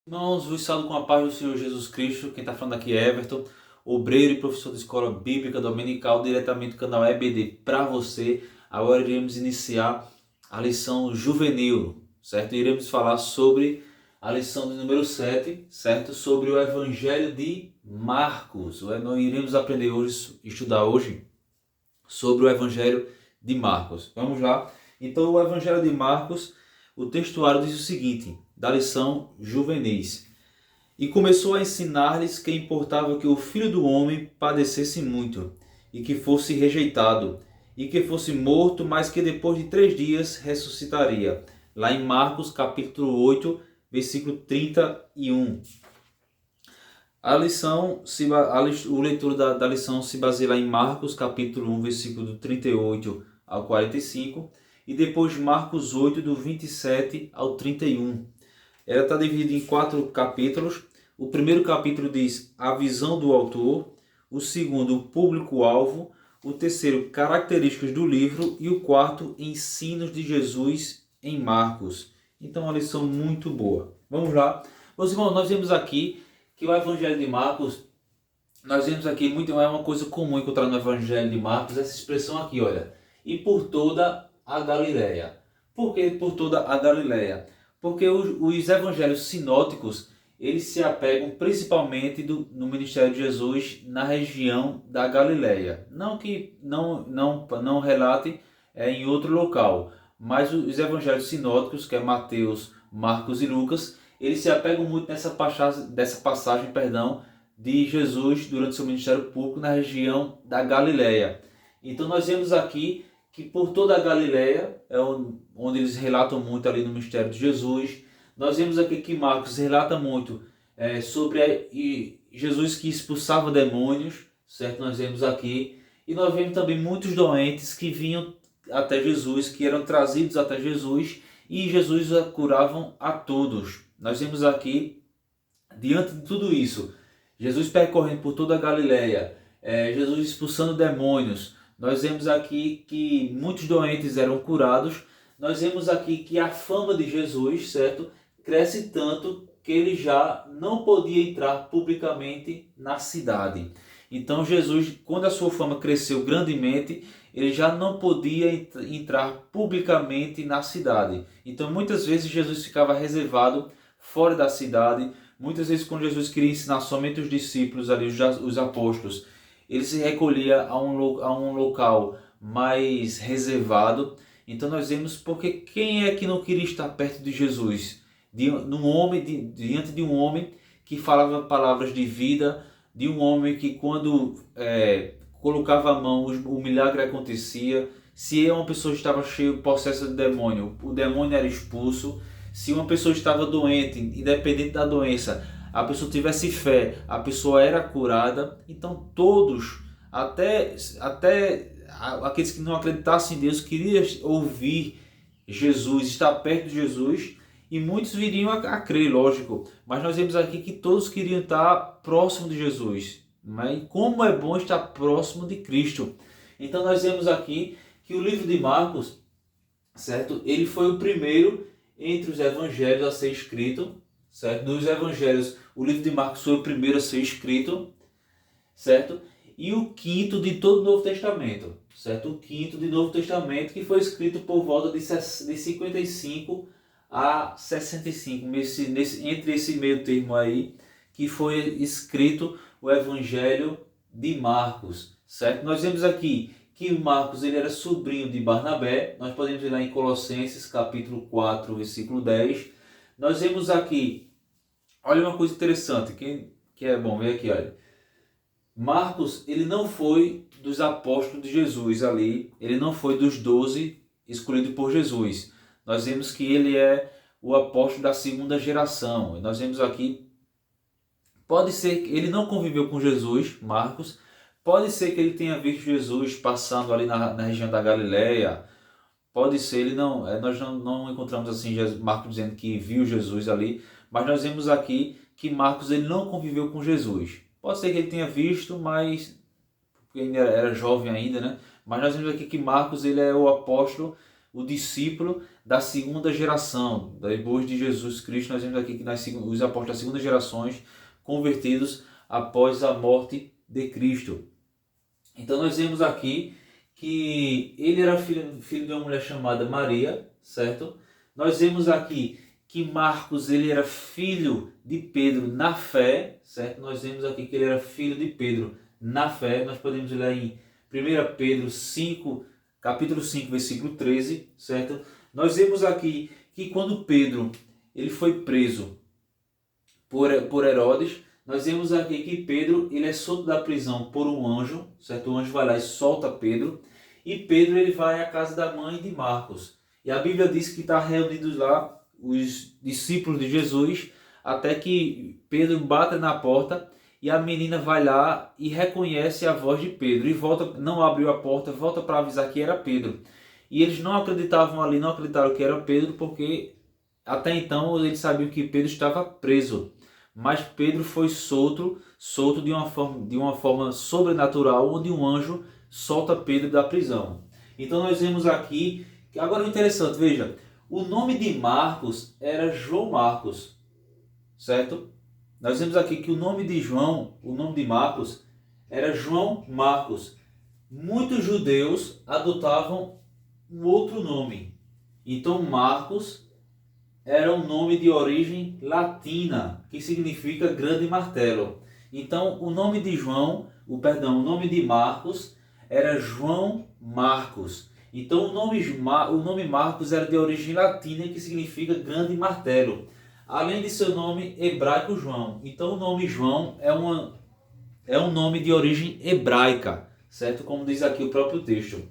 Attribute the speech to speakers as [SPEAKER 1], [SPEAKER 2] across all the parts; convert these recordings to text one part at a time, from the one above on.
[SPEAKER 1] Irmãos, vos saúdo com a paz do Senhor Jesus Cristo. Quem está falando aqui é Everton, obreiro e professor de escola bíblica dominical, diretamente do canal EBD para você. Agora iremos iniciar a lição juvenil, certo? Iremos falar sobre a lição de número 7, certo? Sobre o Evangelho de Marcos. Nós iremos aprender hoje, estudar hoje, sobre o Evangelho de Marcos. Vamos lá? Então, o Evangelho de Marcos, o textuário diz o seguinte, da lição juvenis. E começou a ensinar-lhes que importava que o Filho do Homem padecesse muito, e que fosse rejeitado, e que fosse morto, mas que depois de 3 dias ressuscitaria. Lá em Marcos, capítulo 8, versículo 31. O leitura da lição se baseia lá em Marcos, capítulo 1, versículo do 38 ao 45, e depois Marcos 8, do 27 ao 31. Ela está dividida em 4 capítulos. O primeiro capítulo diz a visão do autor, o segundo, o público-alvo, o terceiro, características do livro, e o quarto, ensinos de Jesus em Marcos. Então, uma lição muito boa. Vamos lá. Meus irmãos, nós vemos aqui que o Evangelho de Marcos, é uma coisa comum encontrar no Evangelho de Marcos, essa expressão aqui, olha, e por toda a Galileia. Por que por toda a Galileia? Porque os evangelhos sinóticos, eles se apegam principalmente no ministério de Jesus na região da Galileia. Não que não relate em outro local, mas os evangelhos sinóticos, que é Mateus, Marcos e Lucas, eles se apegam muito dessa passagem de Jesus durante seu ministério público na região da Galileia. Então nós vemos aqui que por toda a Galileia, é onde eles relatam muito ali no ministério de Jesus. Nós vemos aqui que Marcos relata muito sobre Jesus que expulsava demônios, certo? Nós vemos aqui. E nós vemos também muitos doentes que vinham até Jesus, que eram trazidos até Jesus, e Jesus curavam a todos. Nós vemos aqui, diante de tudo isso, Jesus percorrendo por toda a Galileia, Jesus expulsando demônios. Nós vemos aqui que muitos doentes eram curados. Nós vemos aqui que a fama de Jesus, certo, cresce tanto que ele já não podia entrar publicamente na cidade. Então Jesus, quando a sua fama cresceu grandemente, ele já não podia entrar publicamente na cidade. Então muitas vezes Jesus ficava reservado fora da cidade. Muitas vezes quando Jesus queria ensinar somente os discípulos ali, os apóstolos, ele se recolhia a um local mais reservado. Então nós vemos porque quem é que não queria estar perto de Jesus? Diante de um homem que falava palavras de vida, de um homem que quando colocava a mão, o milagre acontecia. Se uma pessoa estava cheia, possessa de demônio, o demônio era expulso. Se uma pessoa estava doente, independente da doença, a pessoa tivesse fé, a pessoa era curada. Então todos, até aqueles que não acreditassem em Deus, queriam ouvir Jesus, estar perto de Jesus, e muitos viriam a crer, lógico. Mas nós vemos aqui que todos queriam estar próximo de Jesus. Mas como é bom estar próximo de Cristo. Então nós vemos aqui que o livro de Marcos, certo? Ele foi o primeiro entre os evangelhos a ser escrito, certo? Dos evangelhos, o livro de Marcos foi o primeiro a ser escrito, certo? E o quinto de todo o Novo Testamento, certo? O quinto do Novo Testamento, que foi escrito por volta de 55 a 65, entre esse meio termo aí, que foi escrito o Evangelho de Marcos, certo? Nós vemos aqui que Marcos ele era sobrinho de Barnabé. Nós podemos ver lá em Colossenses capítulo 4, versículo 10. Nós vemos aqui, olha uma coisa interessante, que é bom ver aqui, olha. Marcos, ele não foi dos apóstolos de Jesus ali, ele não foi dos 12 escolhidos por Jesus. Nós vemos que ele é o apóstolo da segunda geração. Nós vemos aqui, pode ser que ele não conviveu com Jesus, Marcos. Pode ser que ele tenha visto Jesus passando ali na região da Galileia. Pode ser, ele não, nós não encontramos assim Marcos dizendo que viu Jesus ali, mas nós vemos aqui que Marcos ele não conviveu com Jesus. Pode ser que ele tenha visto, mas porque ele era jovem ainda, né? Mas nós vemos aqui que Marcos ele é o apóstolo o discípulo da segunda geração. Depois de Jesus Cristo, nós vemos aqui que os apóstolos das segundas gerações convertidos após a morte de Cristo. Então nós vemos aqui que ele era filho de uma mulher chamada Maria, certo? Nós vemos aqui que Marcos ele era filho de Pedro na fé, certo? Nós vemos aqui que ele era filho de Pedro na fé. Nós podemos ler em 1 Pedro 5, capítulo 5, versículo 13, certo? Nós vemos aqui que quando Pedro ele foi preso por Herodes, nós vemos aqui que Pedro ele é solto da prisão por um anjo, certo? O anjo vai lá e solta Pedro, e Pedro ele vai à casa da mãe de Marcos. E a Bíblia diz que está reunidos lá os discípulos de Jesus, até que Pedro bate na porta e a menina vai lá e reconhece a voz de Pedro e volta, não abriu a porta, volta para avisar que era Pedro. E eles não acreditavam ali, não acreditaram que era Pedro, porque até então eles sabiam que Pedro estava preso. Mas Pedro foi solto de uma forma sobrenatural, onde um anjo solta Pedro da prisão. Então nós vemos aqui, agora o interessante, veja, o nome de Marcos era João Marcos, certo? Nós vemos aqui que o nome de João, o nome de Marcos, era João Marcos. Muitos judeus adotavam um outro nome. Então Marcos era um nome de origem latina, que significa grande martelo. Então o nome de João, o nome de Marcos era João Marcos. Então o nome Marcos era de origem latina, que significa grande martelo, além de seu nome hebraico João. Então o nome João é um nome de origem hebraica, certo? Como diz aqui o próprio texto.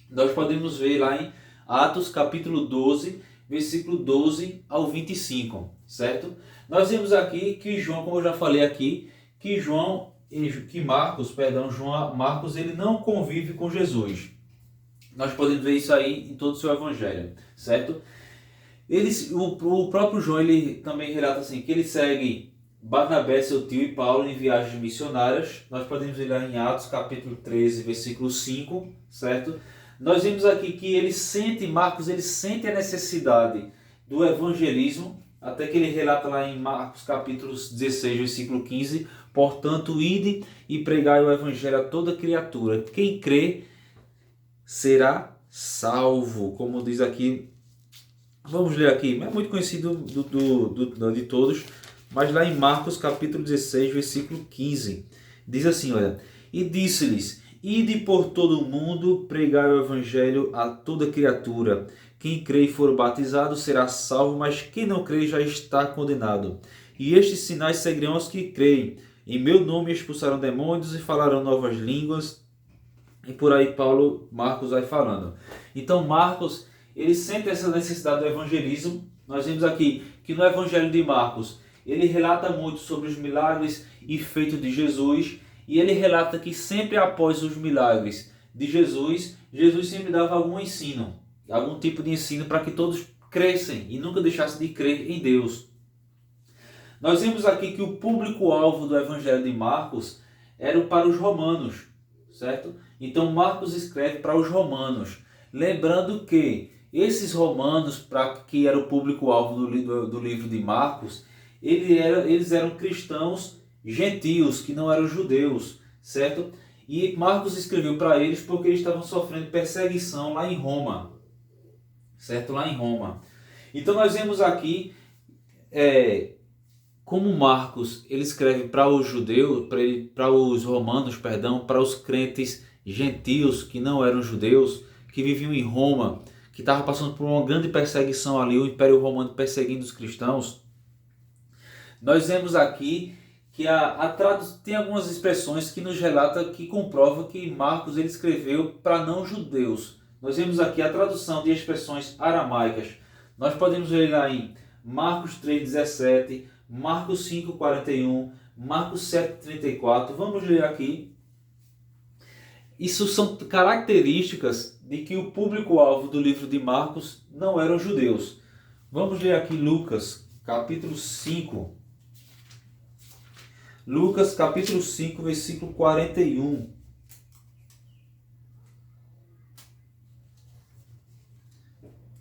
[SPEAKER 1] Nós podemos ver lá em Atos capítulo 12, versículo 12 ao 25, certo? Nós vemos aqui que João, como eu já falei aqui, que Marcos ele não convive com Jesus. Nós podemos ver isso aí em todo o seu evangelho, certo? O próprio João ele também relata assim, que ele segue Barnabé, seu tio, e Paulo em viagens missionárias. Nós podemos ver lá em Atos capítulo 13, versículo 5, certo? Nós vemos aqui que Marcos sente a necessidade do evangelismo, até que ele relata lá em Marcos capítulo 16, versículo 15, portanto, ide e pregai o evangelho a toda criatura. Quem crê será salvo, como diz aqui. Vamos ler aqui, é muito conhecido de todos, mas lá em Marcos capítulo 16, versículo 15, diz assim, olha, e disse-lhes, ide por todo o mundo, pregai o evangelho a toda criatura. Quem crê e for batizado será salvo, mas quem não crê já está condenado. E estes sinais seguirão aos que creem. Em meu nome expulsarão demônios e falarão novas línguas. E por aí Marcos vai falando. Então Marcos, ele sente essa necessidade do evangelismo. Nós vemos aqui que no evangelho de Marcos, ele relata muito sobre os milagres e feitos de Jesus. E ele relata que sempre após os milagres de Jesus, Jesus sempre dava algum ensino, algum tipo de ensino para que todos crescem e nunca deixassem de crer em Deus. Nós vemos aqui que o público-alvo do evangelho de Marcos era para os romanos, certo? Então Marcos escreve para os romanos, lembrando que esses romanos, que era o público-alvo do livro de Marcos, eles eram cristãos gentios, que não eram judeus, certo? E Marcos escreveu para eles porque eles estavam sofrendo perseguição lá em Roma, certo? Lá em Roma. Então nós vemos aqui como Marcos ele escreve para os judeus, para os romanos, para os crentes gentios que não eram judeus, que viviam em Roma, que estavam passando por uma grande perseguição ali, o Império Romano perseguindo os cristãos. Nós vemos aqui que tem algumas expressões que nos relata, que comprova que Marcos ele escreveu para não judeus. Nós vemos aqui a tradução de expressões aramaicas. Nós podemos ver lá em Marcos 3,17, Marcos 5,41, Marcos 7,34. Vamos ler aqui. Isso são características de que o público-alvo do livro de Marcos não eram judeus. Vamos ler aqui Lucas, capítulo 5. Lucas capítulo 5, versículo 41.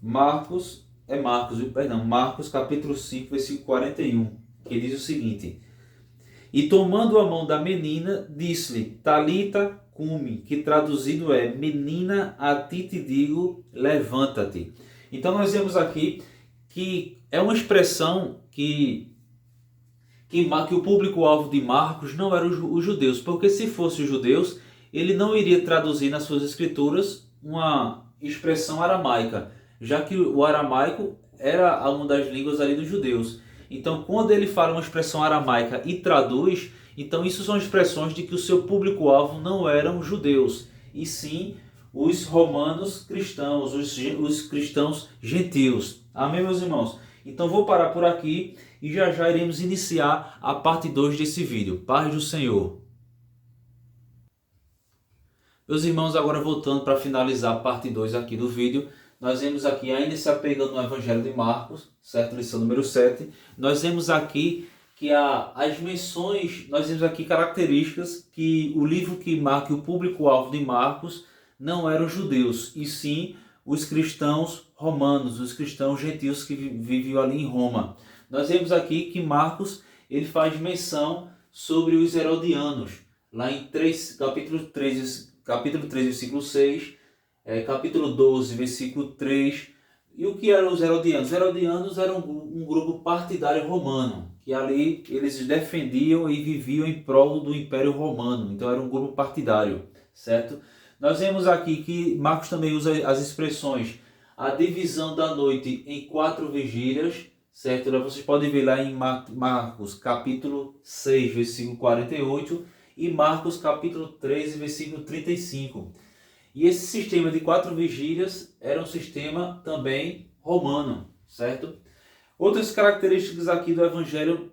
[SPEAKER 1] Marcos capítulo 5, versículo 41, que diz o seguinte: E tomando a mão da menina, disse-lhe, Talita cumi, que traduzido é, menina, a ti te digo, levanta-te. Então nós vemos aqui que é uma expressão que o público-alvo de Marcos não eram os judeus, porque se fossem os judeus, ele não iria traduzir nas suas escrituras uma expressão aramaica, já que o aramaico era uma das línguas ali dos judeus. Então, quando ele fala uma expressão aramaica e traduz, então isso são expressões de que o seu público-alvo não eram judeus, e sim os romanos cristãos, os cristãos gentios. Amém, meus irmãos? Então vou parar por aqui e já já iremos iniciar a parte 2 desse vídeo. Paz do Senhor. Meus irmãos, agora voltando para finalizar a parte 2 aqui do vídeo, nós vemos aqui, ainda se apegando no Evangelho de Marcos, certo? Lição número 7, nós vemos aqui que as menções, nós vemos aqui características que o livro que marca o público-alvo de Marcos não eram os judeus, e sim os cristãos romanos, os cristãos gentios que viviam ali em Roma. Nós vemos aqui que Marcos ele faz menção sobre os herodianos, lá em capítulo 3, versículo 6, capítulo 12, versículo 3. E o que eram os herodianos? Os herodianos eram um grupo partidário romano, que ali eles defendiam e viviam em prol do Império Romano. Então era um grupo partidário, certo? Nós vemos aqui que Marcos também usa as expressões a divisão da noite em 4 vigílias, certo? Vocês podem ver lá em Marcos capítulo 6, versículo 48 e Marcos capítulo 13, versículo 35. E esse sistema de 4 vigílias era um sistema também romano, certo? Outras características aqui do Evangelho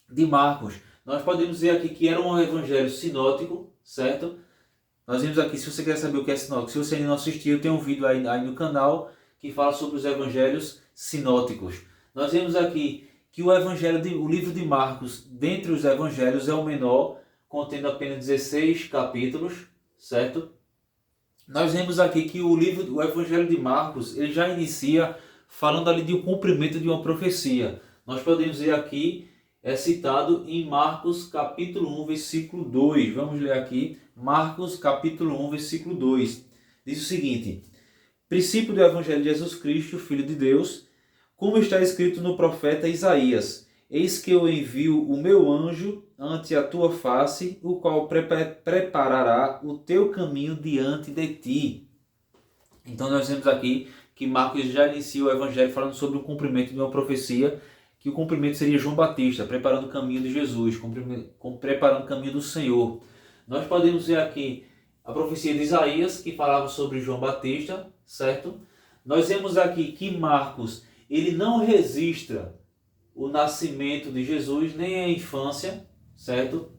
[SPEAKER 1] de Marcos. Nós podemos ver aqui que era um evangelho sinótico, certo? Nós vimos aqui, se você quer saber o que é sinótico, se você ainda não assistiu, tem um vídeo aí no canal que fala sobre os evangelhos sinóticos. Nós vemos aqui que o livro de Marcos, dentre os evangelhos, é o menor, contendo apenas 16 capítulos, certo? Nós vemos aqui que o evangelho de Marcos, ele já inicia falando ali de um cumprimento de uma profecia. Nós podemos ver aqui, é citado em Marcos capítulo 1, versículo 2. Vamos ler aqui, Marcos capítulo 1, versículo 2. Diz o seguinte: princípio do Evangelho de Jesus Cristo, Filho de Deus, como está escrito no profeta Isaías: eis que eu envio o meu anjo ante a tua face, o qual preparará o teu caminho diante de ti. Então nós vemos aqui que Marcos já inicia o Evangelho falando sobre o cumprimento de uma profecia, que o cumprimento seria João Batista, preparando o caminho de Jesus, preparando o caminho do Senhor. Nós podemos ver aqui a profecia de Isaías, que falava sobre João Batista, certo? Nós vemos aqui que Marcos, ele não registra o nascimento de Jesus, nem a infância, certo?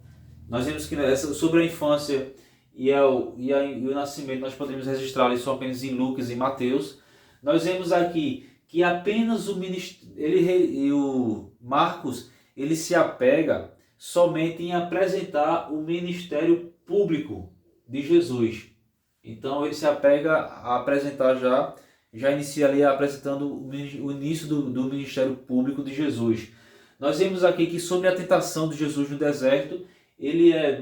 [SPEAKER 1] Nós vemos que sobre a infância e o nascimento nós podemos registrar isso apenas em Lucas e Mateus. Nós vemos aqui que apenas o Marcos ele se apega somente em apresentar o ministério público de Jesus. Então ele se apega a apresentar já inicia ali apresentando o início do ministério público de Jesus. Nós vemos aqui que sobre a tentação de Jesus no deserto,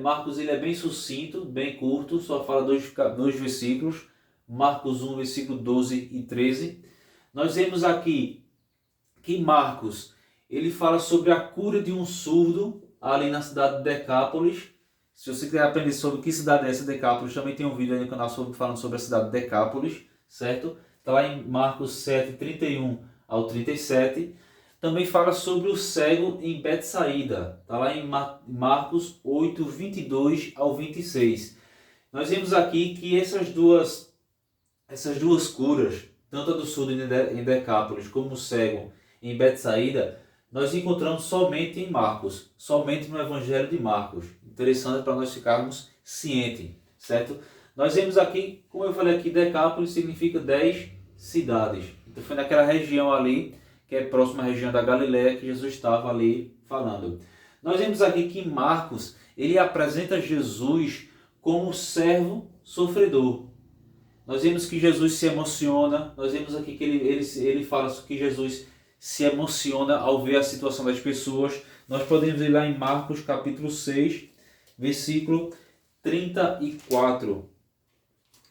[SPEAKER 1] Marcos ele é bem sucinto, bem curto, só fala dois versículos, Marcos 1, versículo 12 e 13. Nós vemos aqui que Marcos ele fala sobre a cura de um surdo ali na cidade de Decápolis. Se você quer aprender sobre que cidade é essa, Decápolis, também tem um vídeo aí no canal falando sobre a cidade de Decápolis, certo? Está lá em Marcos 7, 31 ao 37. Também fala sobre o cego em Betsaída. Está lá em Marcos 8, 22 ao 26. Nós vemos aqui que essas duas curas, tanto a do surdo em Decápolis como o cego em Betsaída, nós encontramos somente em Marcos, somente no Evangelho de Marcos. Interessante para nós ficarmos cientes, certo? Nós vemos aqui, como eu falei aqui, Decápolis significa 10 cidades. Então foi naquela região ali, que é próxima à região da Galileia, que Jesus estava ali falando. Nós vemos aqui que Marcos, ele apresenta Jesus como servo sofredor. Nós vemos que Jesus se emociona, nós vemos aqui que ele fala que Jesus se emociona ao ver a situação das pessoas. Nós podemos ir lá em Marcos capítulo 6, versículo 34,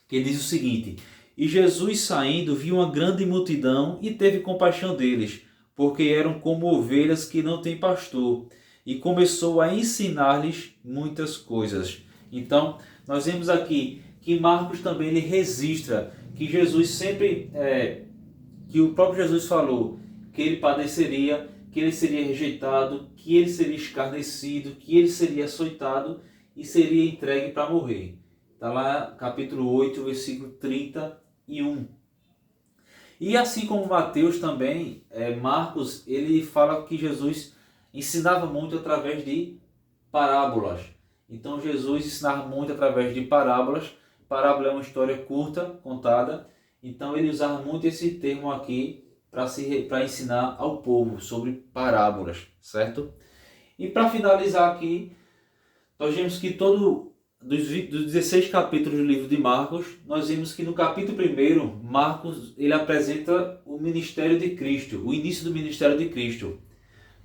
[SPEAKER 1] que diz o seguinte: E Jesus saindo viu uma grande multidão e teve compaixão deles, porque eram como ovelhas que não têm pastor, e começou a ensinar-lhes muitas coisas. Então, nós vemos aqui que Marcos também ele registra que Jesus sempre, que o próprio Jesus falou que ele padeceria, que ele seria rejeitado, que ele seria escarnecido, que ele seria açoitado e seria entregue para morrer. Está lá capítulo 8, versículo 31. E assim como Mateus também, Marcos, ele fala que Jesus ensinava muito através de parábolas. Então Jesus ensinava muito através de parábolas. Parábola é uma história curta, contada. Então ele usava muito esse termo aqui para ensinar ao povo sobre parábolas, certo? E para finalizar aqui, nós vemos que dos 16 capítulos do livro de Marcos, nós vemos que no capítulo 1, Marcos ele apresenta o ministério de Cristo, o início do ministério de Cristo.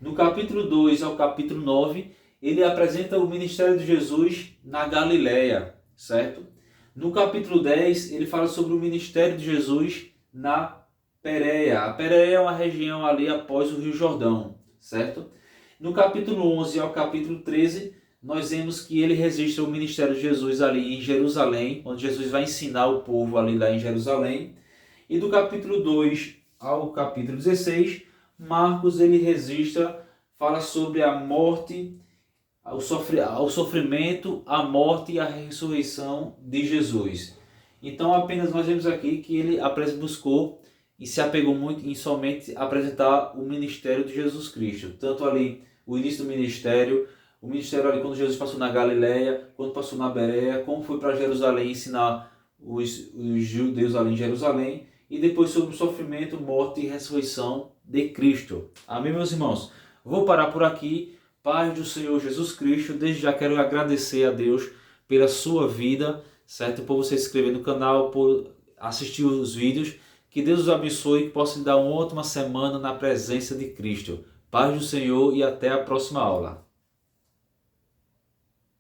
[SPEAKER 1] No capítulo 2 ao capítulo 9, ele apresenta o ministério de Jesus na Galileia, certo? No capítulo 10, ele fala sobre o ministério de Jesus na Pérea. A Pérea é uma região ali após o Rio Jordão, certo? No capítulo 11 ao capítulo 13, nós vemos que ele registra o ministério de Jesus ali em Jerusalém, onde Jesus vai ensinar o povo ali lá em Jerusalém. E do capítulo 2 ao capítulo 16, Marcos ele registra, fala sobre a morte, o sofrimento, a morte e a ressurreição de Jesus. Então apenas nós vemos aqui que ele buscou e se apegou muito em somente apresentar o ministério de Jesus Cristo. Tanto ali o início do ministério, o ministério ali quando Jesus passou na Galileia, quando passou na Bereia, como foi para Jerusalém ensinar os judeus ali em Jerusalém, e depois sobre o sofrimento, morte e ressurreição de Cristo. Amém, meus irmãos? Vou parar por aqui. Paz do Senhor Jesus Cristo. Desde já quero agradecer a Deus pela sua vida, certo? Por você se inscrever no canal, por assistir os vídeos. Que Deus os abençoe e que possa lhe dar uma ótima semana na presença de Cristo. Paz do Senhor e até a próxima aula.